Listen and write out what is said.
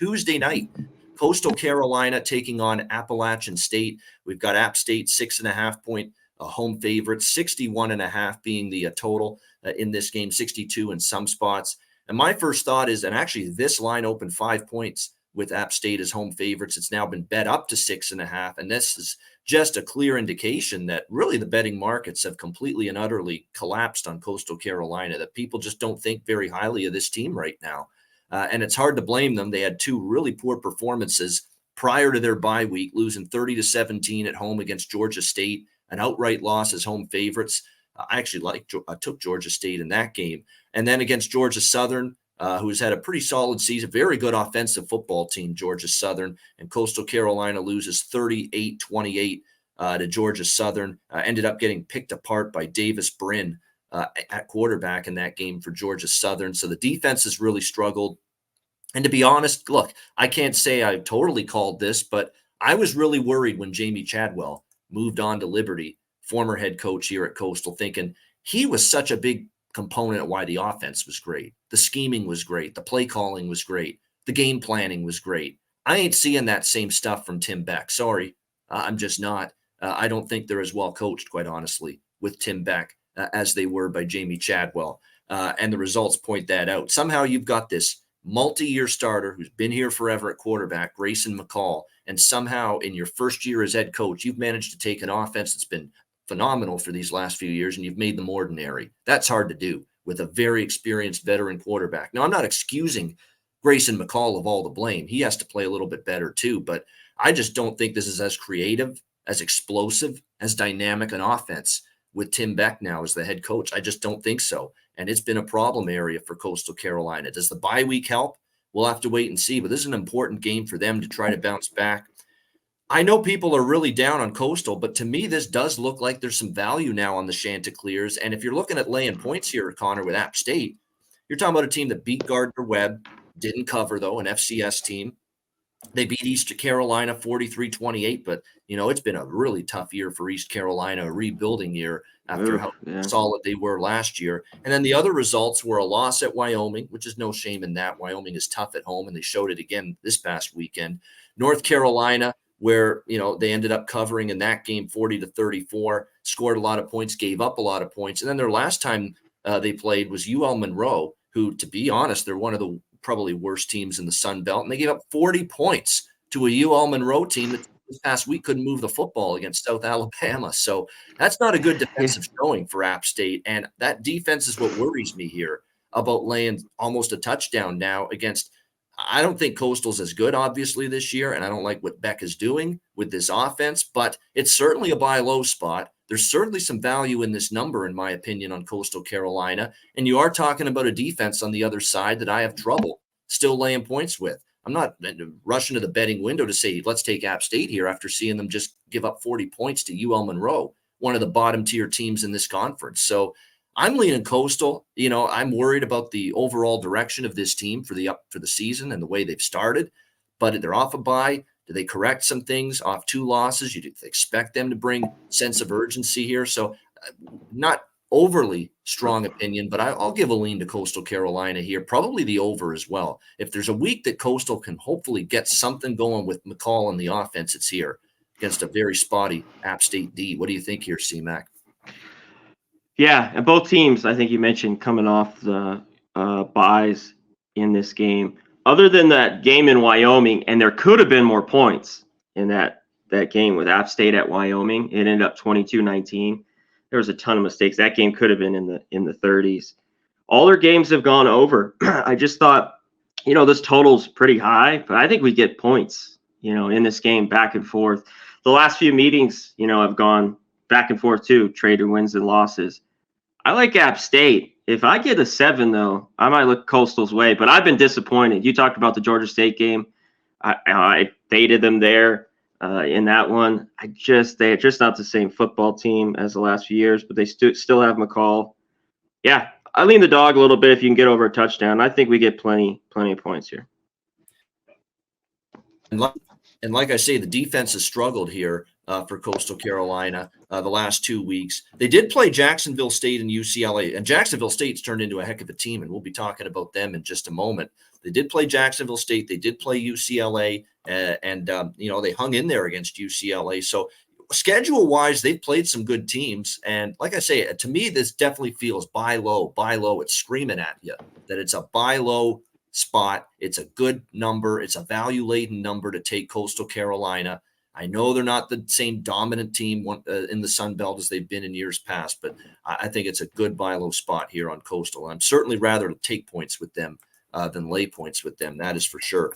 Tuesday night, Coastal Carolina taking on Appalachian State. We've got App State 6.5-point home favorites, 61.5 being the total in this game, 62 in some spots. And my first thought is, and actually this line opened 5 points with App State as home favorites. It's now been bet up to 6.5. And this is just a clear indication that really the betting markets have completely and utterly collapsed on Coastal Carolina, that people just don't think very highly of this team right now. And it's hard to blame them. They had two really poor performances prior to their bye week, losing 30-17 at home against Georgia State, an outright loss as home favorites. I took Georgia State in that game. And then against Georgia Southern, who's had a pretty solid season, very good offensive football team, Georgia Southern, and Coastal Carolina loses 38-28 to Georgia Southern, ended up getting picked apart by Davis Brin at quarterback in that game for Georgia Southern. So the defense has really struggled. And to be honest, look, I can't say I totally called this, but I was really worried when Jamie Chadwell moved on to Liberty, former head coach here at Coastal, thinking he was such a big component of why the offense was great. The scheming was great. The play calling was great. The game planning was great. I ain't seeing that same stuff from Tim Beck. Sorry, I'm just not. I don't think they're as well coached, quite honestly, with Tim Beck as they were by Jamie Chadwell. And the results point that out. Somehow you've got this multi-year starter who's been here forever at quarterback, Grayson McCall, and somehow in your first year as head coach, you've managed to take an offense that's been phenomenal for these last few years, and you've made them ordinary. That's hard to do with a very experienced veteran quarterback. Now, I'm not excusing Grayson McCall of all the blame. He has to play a little bit better too, but I just don't think this is as creative, as explosive, as dynamic an offense with Tim Beck now as the head coach. I just don't think so. And it's been a problem area for Coastal Carolina. Does the bye week help? We'll have to wait and see, but this is an important game for them to try to bounce back. I know people are really down on Coastal, but to me, this does look like there's some value now on the Chanticleers. And if you're looking at laying points here, Conor, with App State, you're talking about a team that beat Gardner-Webb, didn't cover, though, an FCS team. They beat East Carolina 43-28, but, it's been a really tough year for East Carolina, a rebuilding year after how solid they were last year. And then the other results were a loss at Wyoming, which is no shame in that. Wyoming is tough at home, and they showed it again this past weekend. North Carolina, where, they ended up covering in that game 40-34, scored a lot of points, gave up a lot of points. And then their last time they played was UL Monroe, who, to be honest, they're one of the probably worst teams in the Sun Belt. And they gave up 40 points to a UL Monroe team that this past week couldn't move the football against South Alabama. So that's not a good defensive showing for App State. And that defense is what worries me here about laying almost a touchdown now against – I don't think Coastal's as good, obviously, this year, and I don't like what Beck is doing with this offense, but it's certainly a buy low spot. There's certainly some value in this number, in my opinion, on Coastal Carolina, and you are talking about a defense on the other side that I have trouble still laying points with. I'm not rushing to the betting window to say, let's take App State here after seeing them just give up 40 points to UL Monroe, one of the bottom-tier teams in this conference. So I'm leaning Coastal. I'm worried about the overall direction of this team for the season and the way they've started, but they're off a bye. Do they correct some things off 2 losses? You'd expect them to bring sense of urgency here. So not overly strong opinion, but I'll give a lean to Coastal Carolina here, probably the over as well. If there's a week that Coastal can hopefully get something going with McCall and the offense, it's here against a very spotty App State D. What do you think here, C-Mac? Yeah, and both teams, I think you mentioned, coming off the buys in this game. Other than that game in Wyoming, and there could have been more points in that game with App State at Wyoming. It ended up 22-19. There was a ton of mistakes. That game could have been in the 30s. All their games have gone over. I just thought, this total's pretty high, but I think we get points, in this game back and forth. The last few meetings, have gone back and forth too, Trader wins and losses. I like App State. If I get a 7, though, I might look Coastal's way, but I've been disappointed. You talked about the Georgia State game. I faded them there in that one. They're just not the same football team as the last few years, but they still have McCall. Yeah, I lean the dog a little bit if you can get over a touchdown. I think we get plenty of points here. And like I say, the defense has struggled here. for Coastal Carolina the last 2 weeks. They did play Jacksonville State and UCLA, and Jacksonville State's turned into a heck of a team, and we'll be talking about them in just a moment. They did play Jacksonville State. They did play UCLA, and they hung in there against UCLA. So schedule-wise, they've played some good teams. And like I say, to me, this definitely feels buy low, buy low. It's screaming at you that it's a buy low spot. It's a good number. It's a value-laden number to take Coastal Carolina. I know they're not the same dominant team in the Sun Belt as they've been in years past, but I think it's a good buy low spot here on Coastal. I'm certainly rather take points with them than lay points with them. That is for sure.